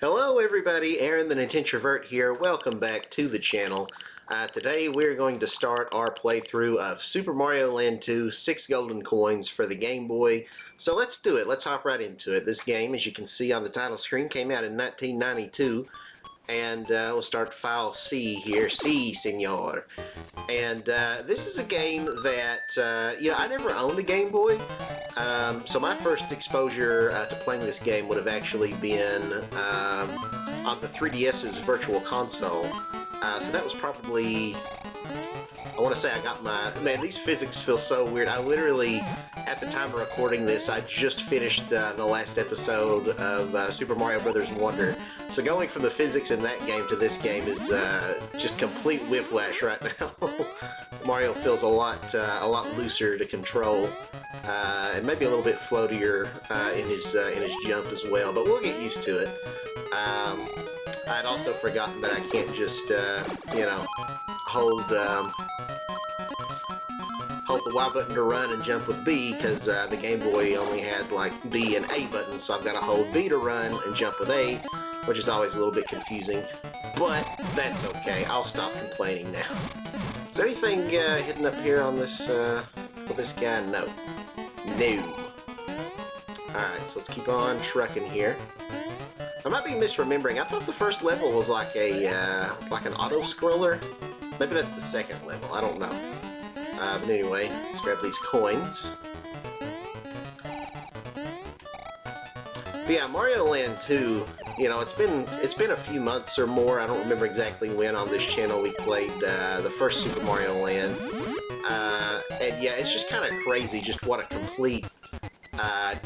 Hello everybody, Aaron the Nintintrovert here. Welcome back to the channel. Today we're going to start our playthrough of Super Mario Land 2, 6 golden coins for the Game Boy. So let's do it. Let's hop right into it. This game, as you can see on the title screen, came out in 1992. And we'll start file C here. C, senor. And this is a game that, I never owned a Game Boy. So my first exposure to playing this game would have actually been on the 3DS's Virtual Console. So that was probably, I want to say I got my, man, these physics feel so weird. I literally, at the time of recording this, I just finished the last episode of Super Mario Brothers Wonder. So going from the physics in that game to this game is just complete whiplash right now. Mario feels a lot looser to control, and maybe a little bit floatier in his jump as well. But we'll get used to it. I'd also forgotten that I can't just hold the Y button to run and jump with B, because the Game Boy only had like B and A buttons, so I've got to hold B to run and jump with A, which is always a little bit confusing, but that's okay. I'll stop complaining now. Is there anything hidden up here on this with this guy? No. Alright, so let's keep on trucking here. I might be misremembering. I thought the first level was like like an auto-scroller. Maybe that's the second level. I don't know. But anyway, let's grab these coins. But yeah, Mario Land 2, it's been a few months or more. I don't remember exactly when on this channel we played the first Super Mario Land. And yeah, it's just kind of crazy just what a complete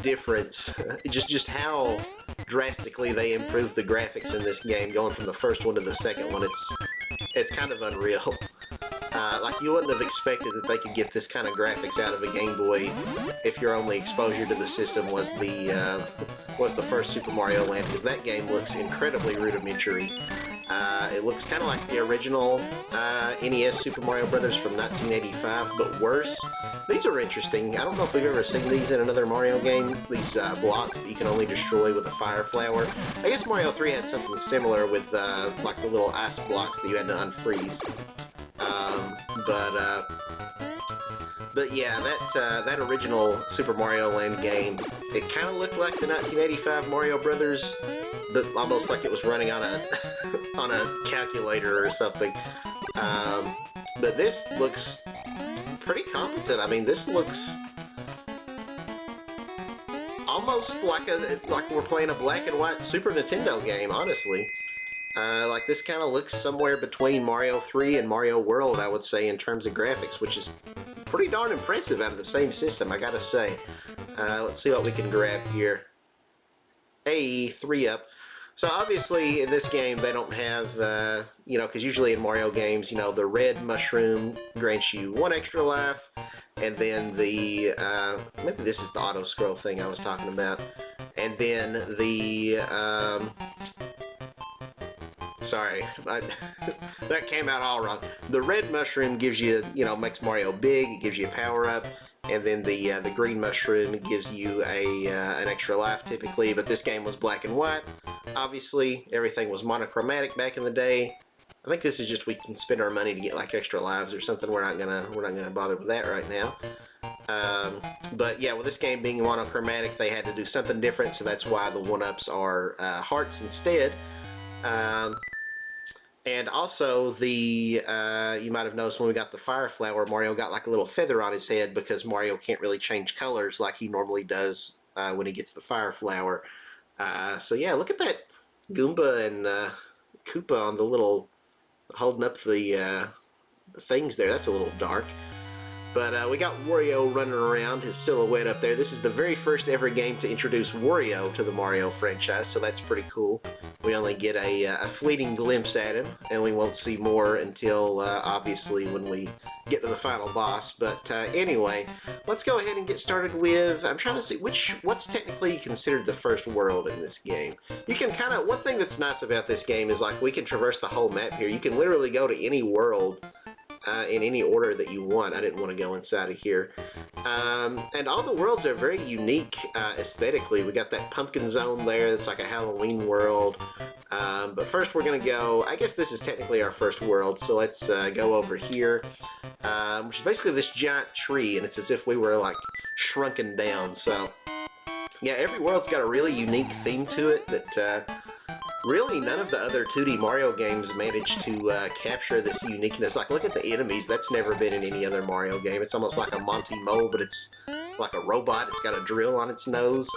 difference. just how drastically they improved the graphics in this game, going from the first one to the second one. It's kind of unreal. Like, you wouldn't have expected that they could get this kind of graphics out of a Game Boy if your only exposure to the system was the first Super Mario Land, because that game looks incredibly rudimentary. It looks kind of like the original NES Super Mario Brothers from 1985, but worse. These are interesting. I don't know if we've ever seen these in another Mario game, these blocks that you can only destroy with a fire flower. I guess Mario 3 had something similar with like the little ice blocks that you had to unfreeze. But yeah, that original Super Mario Land game, it kind of looked like the 1985 Mario Brothers, but almost like it was running on a on a calculator or something. But this looks pretty competent. I mean, this looks almost like we're playing a black and white Super Nintendo game, honestly. Like, this kind of looks somewhere between Mario 3 and Mario World, I would say, in terms of graphics, which is pretty darn impressive out of the same system, I gotta say. Let's see what we can grab here. Hey, 3-up. So obviously in this game they don't have, because usually in Mario games, the red mushroom grants you 1 extra life, and then the, maybe this is the auto-scroll thing I was talking about, and then the, sorry, that came out all wrong. The red mushroom gives you, makes Mario big, it gives you a power-up, and then the green mushroom gives you an extra life typically, but this game was black and white. Obviously, everything was monochromatic back in the day. I think this is just we can spend our money to get like extra lives or something. We're not gonna bother with that right now. But yeah, with this game being monochromatic, they had to do something different, so that's why the 1-ups are hearts instead. And also, you might have noticed when we got the fire flower, Mario got like a little feather on his head, because Mario can't really change colors like he normally does when he gets the fire flower. So yeah, look at that Goomba and Koopa on the little, holding up the things there. That's a little dark. But we got Wario running around, his silhouette up there. This is the very first ever game to introduce Wario to the Mario franchise, so that's pretty cool. We only get a fleeting glimpse at him, and we won't see more until, obviously, when we get to the final boss. But anyway, let's go ahead and get started with, I'm trying to see what's technically considered the first world in this game. You can kind of, one thing that's nice about this game is, like, we can traverse the whole map here. You can literally go to any world in any order that you want. I didn't want to go inside of here. And all the worlds are very unique aesthetically. We got that pumpkin zone there. That's like a Halloween world. But first we're going to go, I guess this is technically our first world, so let's go over here, which is basically this giant tree, and it's as if we were like shrunken down. So yeah, every world's got a really unique theme to it that really none of the other 2D Mario games managed to capture this uniqueness. Like, look at the enemies. That's never been in any other Mario game. It's almost like a Monty Mole, but it's like a robot. It's got a drill on its nose.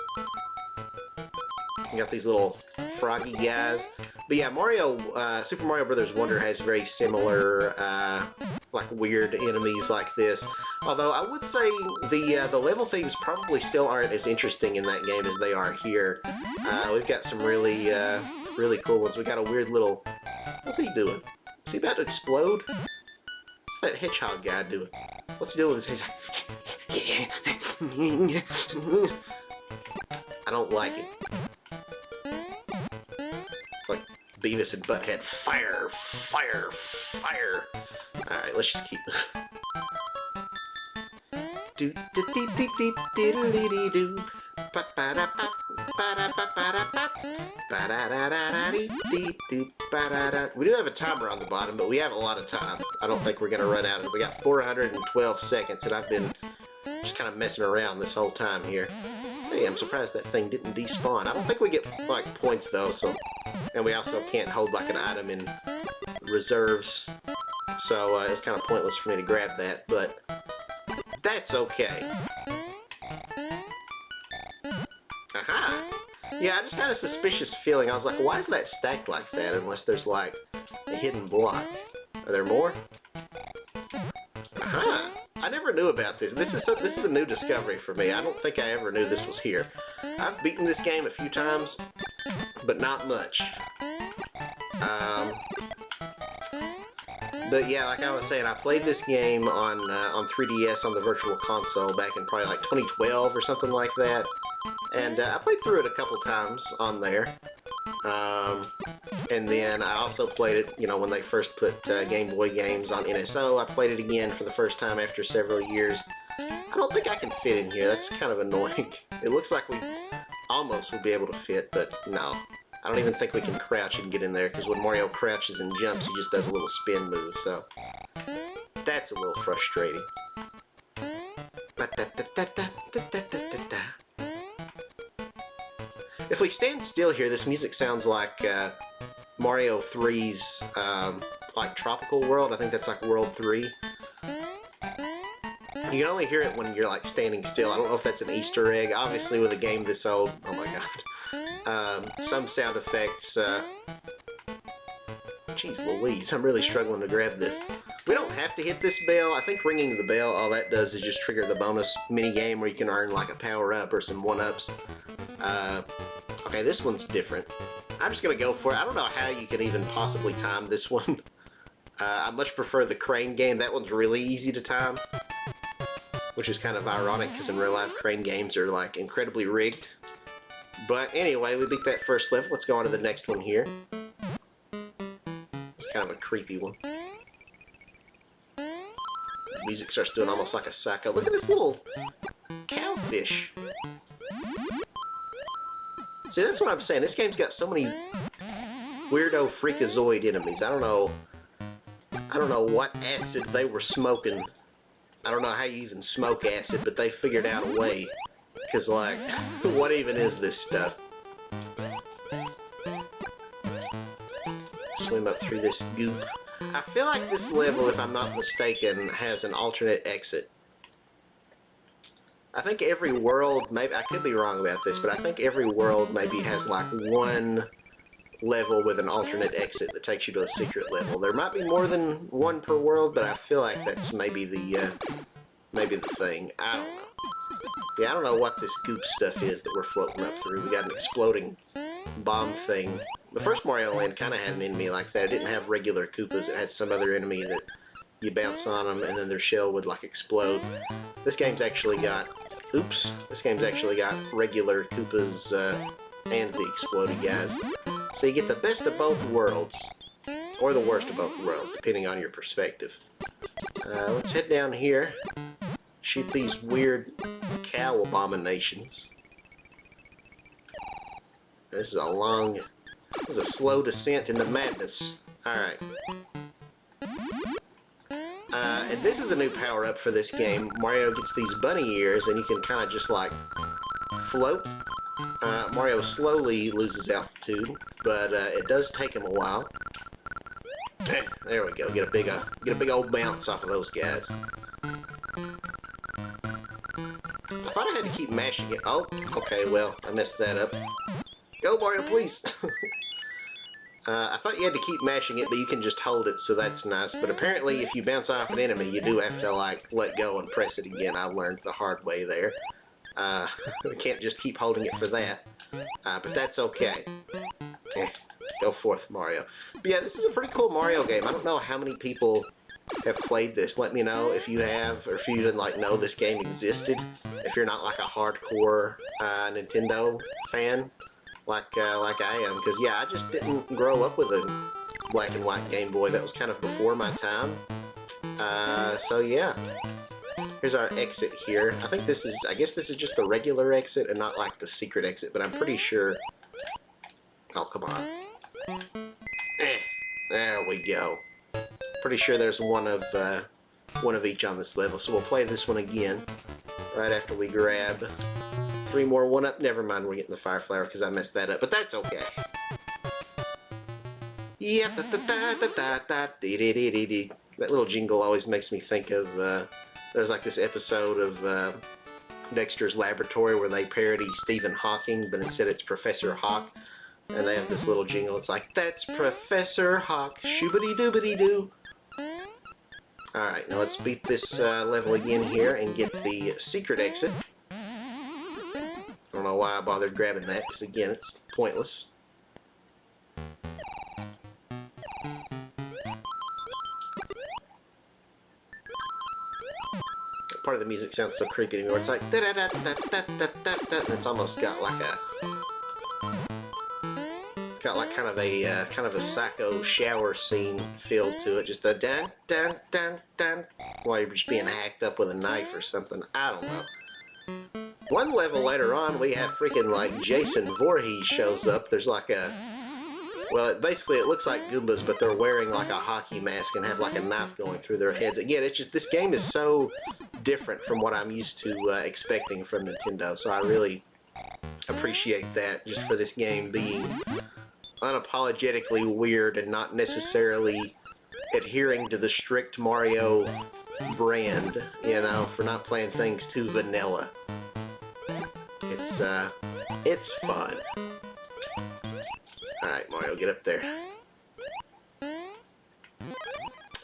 You got these little froggy guys. But yeah, Super Mario Bros. Wonder has very similar, like, weird enemies like this. Although I would say the level themes probably still aren't as interesting in that game as they are here. We've got some really cool ones. We got a weird little... What's he doing? Is he about to explode? What's that hedgehog guy doing? What's he doing with his head? I don't like it. Like Beavis and Butthead. Fire! Fire! Fire! Alright, let's just keep... Do do do do do do do do. We do have a timer on the bottom, but we have a lot of time. I don't think we're going to run out of it. We got 412 seconds, and I've been just kind of messing around this whole time here. Hey, I'm surprised that thing didn't despawn. I don't think we get, like, points, though, so... And we also can't hold, like, an item in reserves. So, it's kind of pointless for me to grab that, but... That's okay. Aha! Yeah, I just had a suspicious feeling. I was like, why is that stacked like that unless there's, like, a hidden block? Are there more? Aha! I never knew about this. This is a new discovery for me. I don't think I ever knew this was here. I've beaten this game a few times, but not much. But yeah, like I was saying, I played this game on 3DS on the Virtual Console back in probably like 2012 or something like that. And I played through it a couple times on there. And then I also played it, you know, when they first put Game Boy games on NSO. I played it again for the first time after several years. I don't think I can fit in here. That's kind of annoying. It looks like we almost would be able to fit, but no. I don't even think we can crouch and get in there, because when Mario crouches and jumps, he just does a little spin move, so... That's a little frustrating. If we stand still here, this music sounds like Mario 3's like Tropical World. I think that's like World 3. You can only hear it when you're like standing still. I don't know if that's an Easter egg. Obviously with a game this old, oh my god. Some sound effects, jeez Louise, I'm really struggling to grab this. We don't have to hit this bell. I think ringing the bell, all that does is just trigger the bonus mini-game where you can earn like a power-up or some one-ups. Okay, this one's different. I'm just gonna go for it. I don't know how you can even possibly time this one. I much prefer the crane game. That one's really easy to time. Which is kind of ironic, because in real life, crane games are like incredibly rigged. But anyway, we beat that first level. Let's go on to the next one here. It's kind of a creepy one. The music starts doing almost like a psycho. Look at this little cowfish. See, that's what I'm saying. This game's got so many weirdo freakazoid enemies. I don't know what acid they were smoking. I don't know how you even smoke acid, but they figured out a way. Because, like, what even is this stuff? Swim up through this goop. I feel like this level, if I'm not mistaken, has an alternate exit. I think every world, maybe, I could be wrong about this, but I think every world maybe has, like, one level with an alternate exit that takes you to a secret level. There might be more than one per world, but I feel like that's maybe the thing. I don't know. Yeah, I don't know what this goop stuff is that we're floating up through. We got an exploding bomb thing. The first Mario Land kind of had an enemy like that. It didn't have regular Koopas. It had some other enemy that you bounce on them and then their shell would like explode. This game's actually got... Oops. This game's actually got regular Koopas and the exploding guys. So you get the best of both worlds. or the worst of both worlds, depending on your perspective. Let's head down here. Shoot these weird cow abominations. This is a slow descent into madness. Alright. And this is a new power-up for this game. Mario gets these bunny ears, and you can kind of just, like, float. Mario slowly loses altitude, but it does take him a while. There we go. Get a big old bounce off of those guys. I thought I had to keep mashing it. Oh, okay, well, I messed that up. Go, Mario, please! I thought you had to keep mashing it, but you can just hold it, so that's nice. But apparently, if you bounce off an enemy, you do have to, like, let go and press it again. I learned the hard way there. We can't just keep holding it for that. But that's okay. Go forth, Mario. But yeah, this is a pretty cool Mario game. I don't know how many people have played this. Let me know if you have, or if you even, like, know this game existed. If you're not, like, a hardcore Nintendo fan. Like I am, because yeah, I just didn't grow up with a black and white Game Boy. That was kind of before my time. So yeah, here's our exit here. I guess this is just the regular exit and not like the secret exit, but I'm pretty sure. Oh, come on. There we go. Pretty sure there's one of each on this level, so we'll play this one again right after we grab 3 more 1-up. Never mind, we're getting the fire flower because I messed that up, but that's okay. Yeah, that little jingle always makes me think of, there's like this episode of Dexter's Laboratory where they parody Stephen Hawking, but instead it's Professor Hawk, and they have this little jingle. It's like, that's Professor Hawk, shoobity-doobity-doo. Alright, now let's beat this level again here and get the secret exit. I don't know why I bothered grabbing that, because again, it's pointless. Part of the music sounds so creepy to me, where it's like da da da da da da da da. It's almost got like kind of a psycho shower scene feel to it. Just the dun dun dun dun, while you're just being hacked up with a knife or something. I don't know. One level later on, we have freaking, like, Jason Voorhees shows up. There's like a... Well, basically it looks like Goombas, but they're wearing, like, a hockey mask and have, like, a knife going through their heads. Again, it's just... This game is so different from what I'm used to expecting from Nintendo, so I really appreciate that, just for this game being unapologetically weird and not necessarily adhering to the strict Mario brand, you know, for not playing things too vanilla. It's fun. Alright, Mario, get up there.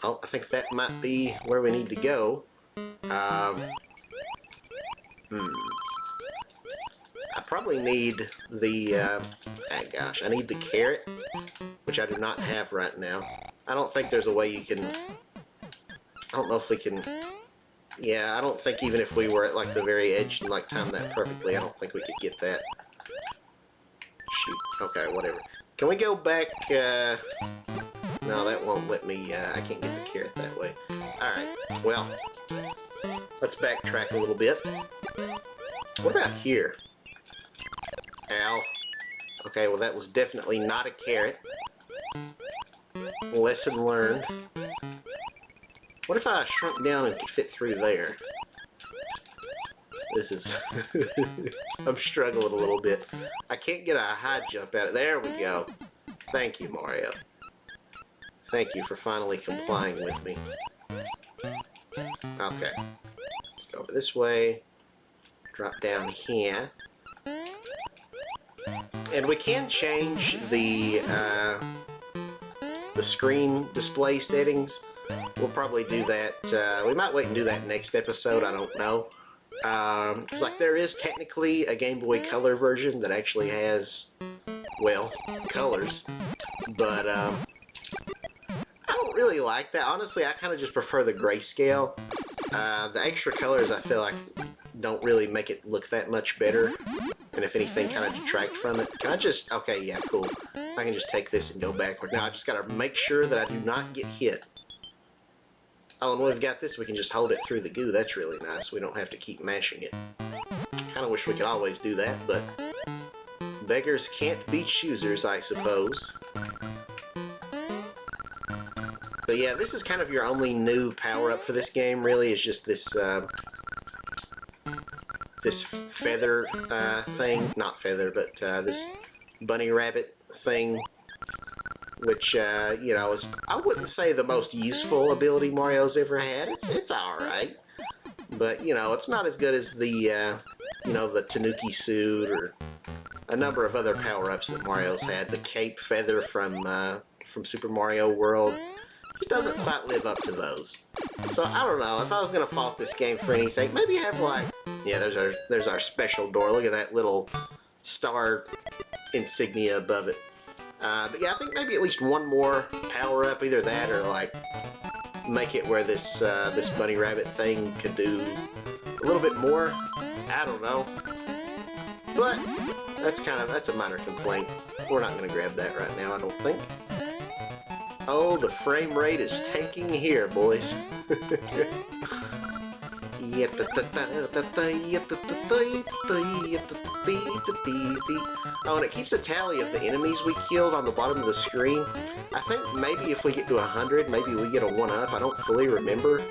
Oh, I think that might be where we need to go. I probably need the, I need the carrot, which I do not have right now. I don't think there's a way you can... I don't know if we can... Yeah, I don't think even if we were at, like, the very edge and, like, timed that perfectly, I don't think we could get that. Shoot. Okay, whatever. Can we go back, No, that won't let me, I can't get the carrot that way. Alright, well, let's backtrack a little bit. What about here? Ow. Okay, well, that was definitely not a carrot. Lesson learned. What if I shrunk down and could fit through there? This is... I'm struggling a little bit. I can't get a high jump out of it. There we go. Thank you, Mario. Thank you for finally complying with me. Okay. Let's go over this way. Drop down here. And we can change the screen display settings. We'll probably do that. We might wait and do that next episode. I don't know. Because, like, there is technically a Game Boy Color version that actually has, well, colors. But, I don't really like that. Honestly, I kind of just prefer the grayscale. The extra colors, I feel like, don't really make it look that much better. And if anything, kind of detract from it. Can I just... Okay, yeah, cool. I can just take this and go backward. Now I just gotta make sure that I do not get hit. Oh, and we've got this, we can just hold it through the goo. That's really nice. We don't have to keep mashing it. Kinda wish we could always do that, but beggars can't be choosers, I suppose. But yeah, this is kind of your only new power-up for this game, really, is just this, this feather thing. Not feather, but this bunny rabbit thing. Which, you know, is, I wouldn't say the most useful ability Mario's ever had. It's alright. But, you know, it's not as good as the, you know, the Tanuki suit or a number of other power-ups that Mario's had. The cape feather from Super Mario World. It doesn't quite live up to those. So, I don't know. If I was going to fault this game for anything, maybe have, like... Yeah, there's our special door. Look at that little star insignia above it. But yeah, I think maybe at least one more power-up, either that or like make it where this this bunny rabbit thing could do a little bit more. I don't know, but that's a minor complaint. We're not going to grab that right now, I don't think. Oh, the frame rate is tanking here, boys. Oh, and it keeps a tally of the enemies we killed on the bottom of the screen. I think maybe if we get to 100, maybe we get a 1-up. I don't fully remember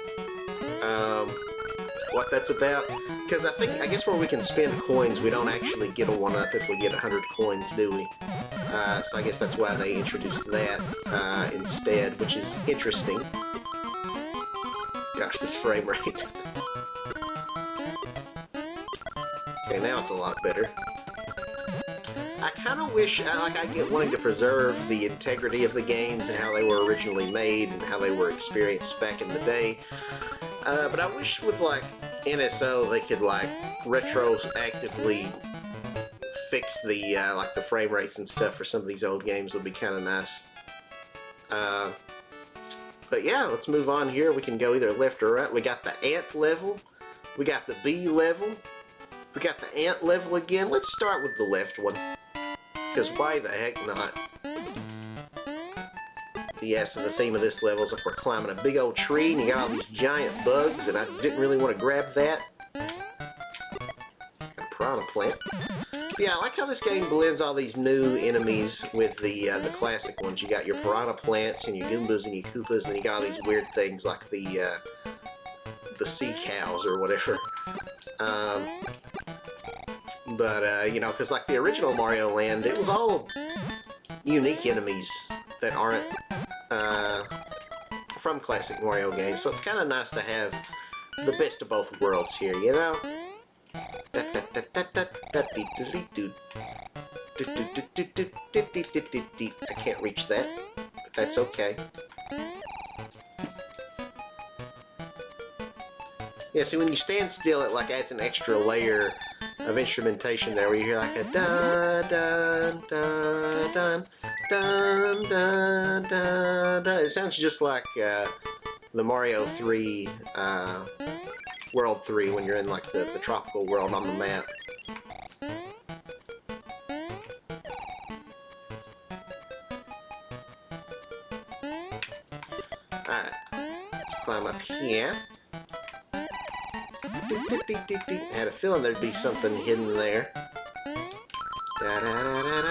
what that's about. Because I guess where we can spend coins, we don't actually get a 1-up if we get 100 coins, do we? So I guess that's why they introduced that instead, which is interesting. Gosh, this frame rate. Okay, now it's a lot better. I kind of wish, like, I get wanting to preserve the integrity of the games and how they were originally made and how they were experienced back in the day. But I wish with, like, NSO they could, like, retroactively fix the, like, the frame rates and stuff for some of these old games would be kind of nice. But yeah, let's move on here. We can go either left or right. We got the ant level. We got the bee level. We got the ant level again. Let's start with the left one. Because why the heck not? Yeah, so the theme of this level is like we're climbing a big old tree and you got all these giant bugs and I didn't really want to grab that. A piranha plant. Yeah, I like how this game blends all these new enemies with the classic ones. You got your piranha plants and your Goombas and your Koopas, and then you got all these weird things like the sea cows or whatever. You know, because like the original Mario Land, it was all unique enemies that aren't from classic Mario games, so it's kind of nice to have the best of both worlds here, you know? I can't reach that, but that's okay. Yeah, see, when you stand still, it like adds an extra layer of instrumentation there, where you hear like a dun dun dun dun dun dun dun dun. It sounds just like the Mario 3 World 3 when you're in like the tropical world on the map. Alright, let's climb up here. I had a feeling there'd be something hidden there. I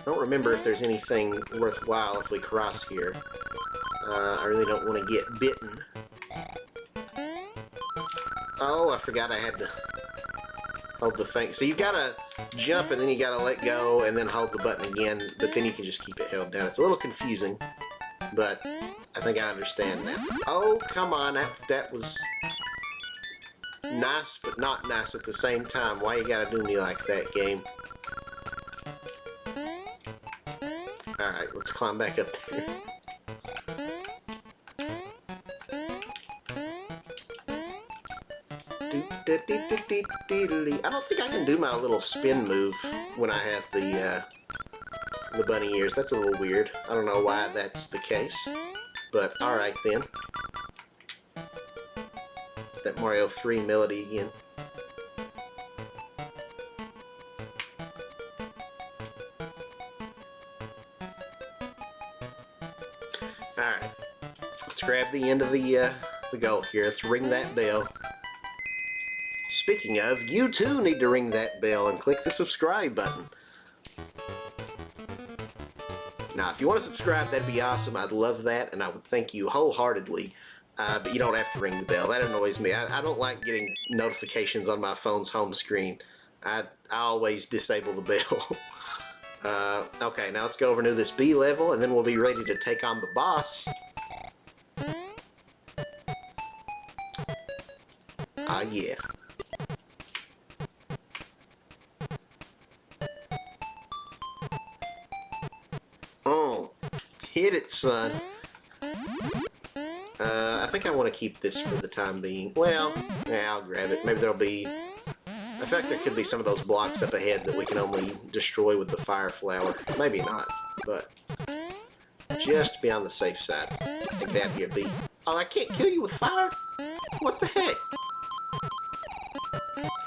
don't remember if there's anything worthwhile if we cross here. I really don't want to get bitten. Oh, I forgot I had to hold the thing. So you gotta jump and then you gotta let go and then hold the button again, but then you can just keep it held down. It's a little confusing, but I think I understand now. Oh, come on. That was nice, but not nice at the same time. Why you gotta do me like that, game? Alright, let's climb back up there. I don't think I can do my little spin move when I have the bunny ears. That's a little weird. I don't know why that's the case. But, alright then. It's that Mario 3 melody again. Alright. Let's grab the end of the goal here. Let's ring that bell. Speaking of, you too need to ring that bell and click the subscribe button. Now, if you want to subscribe, that'd be awesome. I'd love that, and I would thank you wholeheartedly. But you don't have to ring the bell. That annoys me. I don't like getting notifications on my phone's home screen. I always disable the bell. Okay, now let's go over to this B level, and then we'll be ready to take on the boss. Ah, yeah. Oh, hit it, son. I think I want to keep this for the time being. Well, yeah, I'll grab it. Maybe there'll be... I feel like there could be some of those blocks up ahead that we can only destroy with the fire flower. Maybe not, but just to be on the safe side. Take that here, B. Oh, I can't kill you with fire? What the heck?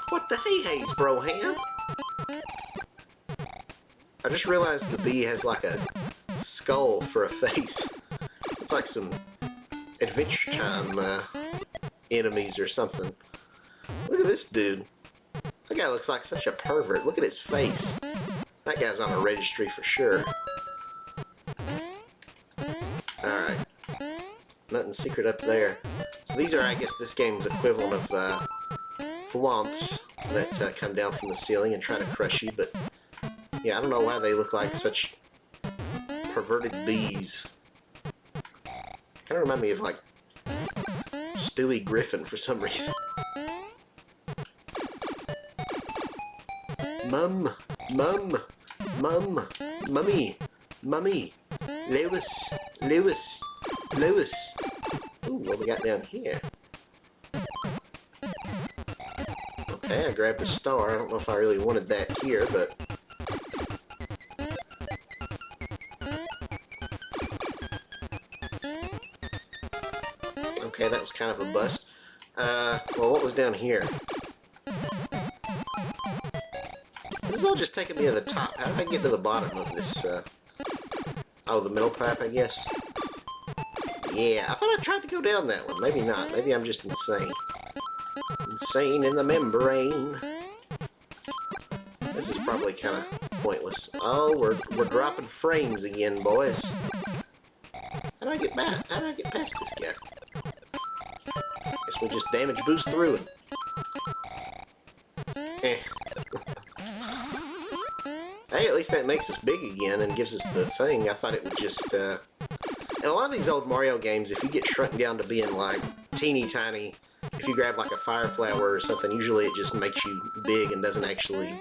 What the hey-hays, Broham? I just realized the bee has like a skull for a face. It's like some Adventure Time enemies or something. Look at this dude. That guy looks like such a pervert. Look at his face. That guy's on a registry for sure. Alright. Nothing secret up there. So these are, I guess, this game's equivalent of thwomps that come down from the ceiling and try to crush you, but yeah, I don't know why they look like such perverted bees. Kind of remind me of, like, Stewie Griffin for some reason. Mum, mum, mum, mummy, mummy, Lewis, Lewis, Lewis. Ooh, what we got down here? Okay, I grabbed a star. I don't know if I really wanted that here, but... Okay, that was kind of a bust. Well, what was down here? This is all just taking me to the top. How did I get to the bottom of this, Oh, the middle pipe, I guess? Yeah, I thought I tried to go down that one. Maybe not. Maybe I'm just insane. Insane in the membrane. This is probably kind of pointless. Oh, we're dropping frames again, boys. How do I get back? How do I get past this guy? Guess we'll just damage boost through it. Eh. Hey, at least that makes us big again and gives us the thing. I thought it would just, In a lot of these old Mario games, if you get shrunk down to being, like, teeny tiny, if you grab, like, a fire flower or something, usually it just makes you big and doesn't actually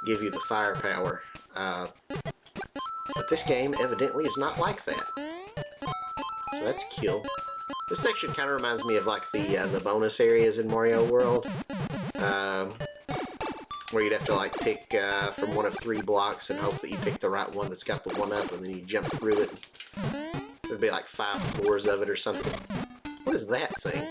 give you the firepower. But this game, evidently, is not like that. So that's cool. This section kind of reminds me of, like, the bonus areas in Mario World. Where you'd have to, like, pick from one of 3 blocks and hope that you pick the right one that's got the 1-up, and then you jump through it. There'd be, like, 5 floors of it or something. What is that thing?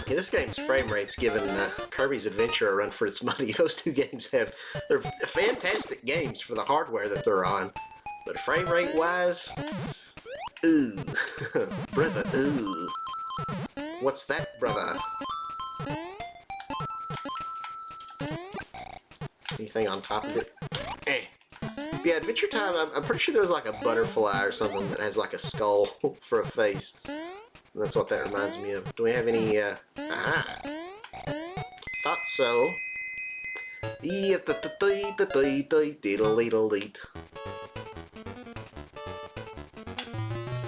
Yeah, this game's frame rate's giving Kirby's Adventure a run for its money. Those two games they're fantastic games for the hardware that they're on. But frame rate wise, ooh, brother, ooh. What's that, brother? Anything on top of it? Eh. Yeah, Adventure Time, I'm pretty sure there was like a butterfly or something that has like a skull for a face. And that's what that reminds me of. Do we have any, aha. Thought so.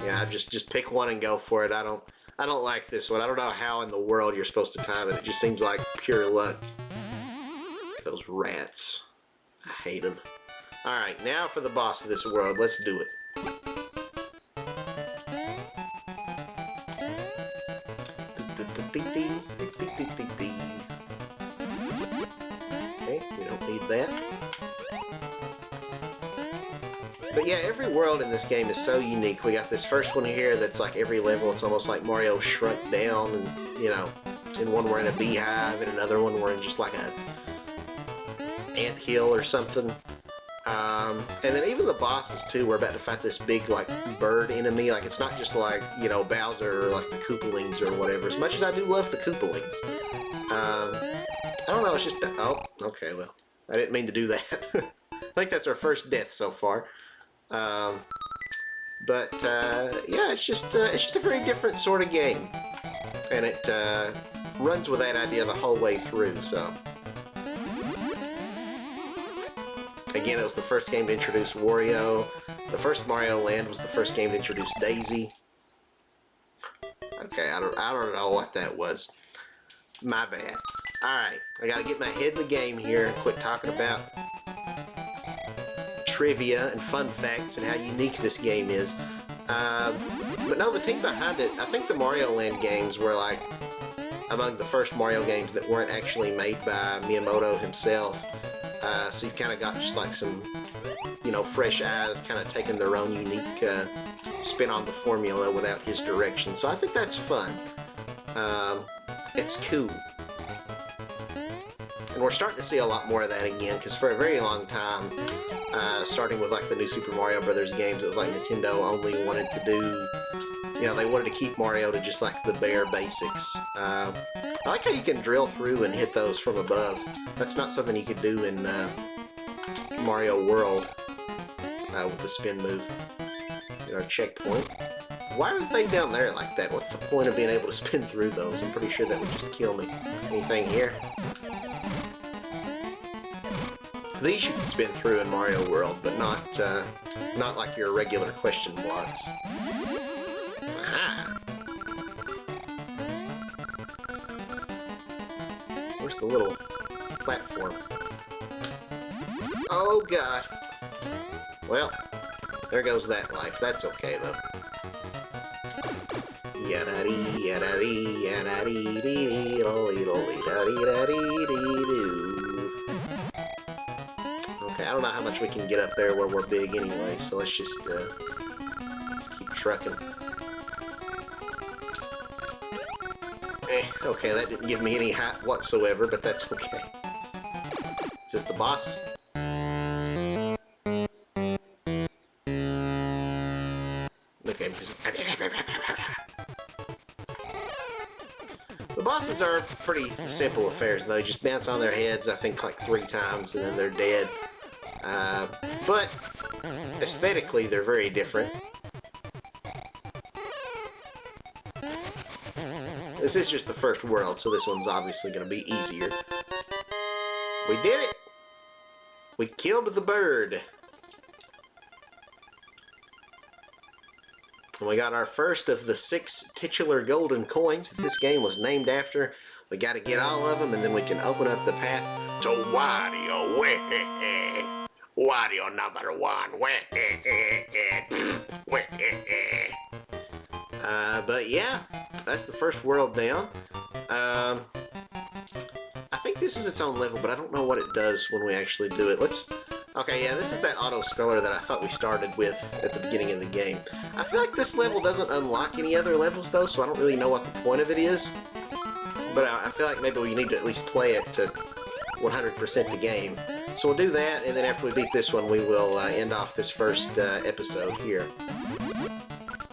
Yeah, just pick one and go for it. I don't like this one. I don't know how in the world you're supposed to time it. It just seems like pure luck. Those rats. I hate them. Alright, now for the boss of this world. Let's do it. Okay, we don't need that. But yeah, every world in this game is so unique. We got this first one here that's like every level, it's almost like Mario shrunk down, and, you know, In one we're in a beehive, in another one we're in just like a ant hill or something. And then even the bosses too, we're about to fight this big like bird enemy. Like it's not just like, you know, Bowser or like the Koopalings or whatever. As much as I do love the Koopalings. I don't know, it's just, oh, okay, well, I didn't mean to do that. I think that's our first death so far. Yeah, it's just a very different sort of game. And it runs with that idea the whole way through, so. Again, it was the first game to introduce Wario. The first Mario Land was the first game to introduce Daisy. Okay, I don't know what that was. My bad. Alright, I gotta get my head in the game here and quit talking about trivia and fun facts and how unique this game is. But no, the team behind it, I think the Mario Land games were like among the first Mario games that weren't actually made by Miyamoto himself. So you kind of got just like some, you know, fresh eyes kind of taking their own unique spin on the formula without his direction. So I think that's fun. It's cool. And we're starting to see a lot more of that again, because for a very long time, starting with like the new Super Mario Brothers games, it was like Nintendo only wanted to do, you know, they wanted to keep Mario to just like the bare basics. I like how you can drill through and hit those from above. That's not something you could do in Mario World with the spin move. Get our checkpoint. Why are they down there like that? What's the point of being able to spin through those? I'm pretty sure that would just kill me. Anything here? These you can spin through in Mario World, but not like your regular question blocks. Aha! Where's the little platform? Oh god! Well, there goes that life. That's okay though. Yadadee, yadadee, yadadee, dee, lolly, lolly, dadee, dadee, dee, doo. Okay, I don't know how much we can get up there where we're big anyway, so let's just keep trucking. Okay, that didn't give me any height whatsoever, but that's okay. Is this the boss? Okay. The bosses are pretty simple affairs, though. You just bounce on their heads, I think, like 3 times, and then they're dead. But aesthetically, they're very different. This is just the first world, so this one's obviously going to be easier. We did it! We killed the bird! And we got our first of the 6 titular golden coins that this game was named after. We got to get all of them, and then we can open up the path to Wario. Wario number 1. But yeah, that's the first world down. I think this is its own level, but I don't know what it does when we actually do it. Okay, yeah, this is that auto-scroller that I thought we started with at the beginning of the game. I feel like this level doesn't unlock any other levels, though, so I don't really know what the point of it is. But I feel like maybe we need to at least play it to 100% the game. So we'll do that, and then after we beat this one, we will end off this first episode here.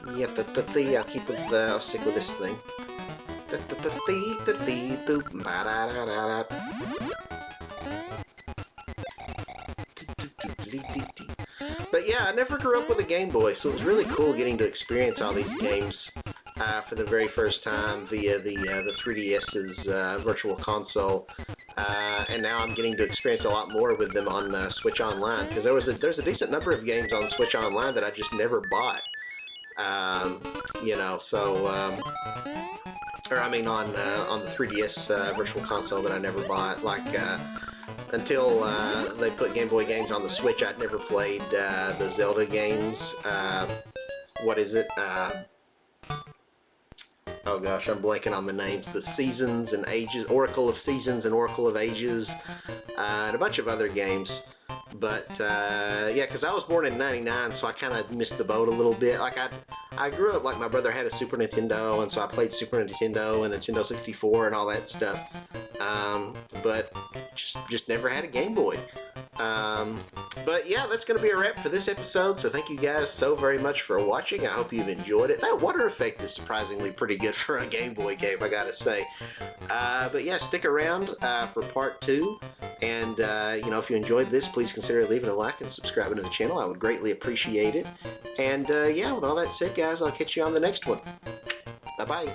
I'll keep with, I'll stick with this thing. But yeah, I never grew up with a Game Boy, so it was really cool getting to experience all these games for the very first time via the 3DS's Virtual Console. And now I'm getting to experience a lot more with them on Switch Online, because there's a decent number of games on Switch Online that I just never bought. You know, so, or I mean on the 3DS Virtual Console that I never bought. Like, until they put Game Boy games on the Switch, I'd never played the Zelda games. What is it? Oh gosh, I'm blanking on the names. The Seasons and Ages, Oracle of Seasons and Oracle of Ages, and a bunch of other games. But yeah, because I was born in '99, so I kind of missed the boat a little bit. Like I grew up like my brother had a Super Nintendo, and so I played Super Nintendo and Nintendo 64 and all that stuff. But just never had a Game Boy. But yeah, that's going to be a wrap for this episode. So thank you guys so very much for watching. I hope you've enjoyed it. That water effect is surprisingly pretty good for a Game Boy game, I gotta say. But yeah, stick around for part 2. And you know, if you enjoyed this, please consider leaving a like and subscribing to the channel. I would greatly appreciate it. And yeah, with all that said, guys, I'll catch you on the next one. Bye bye.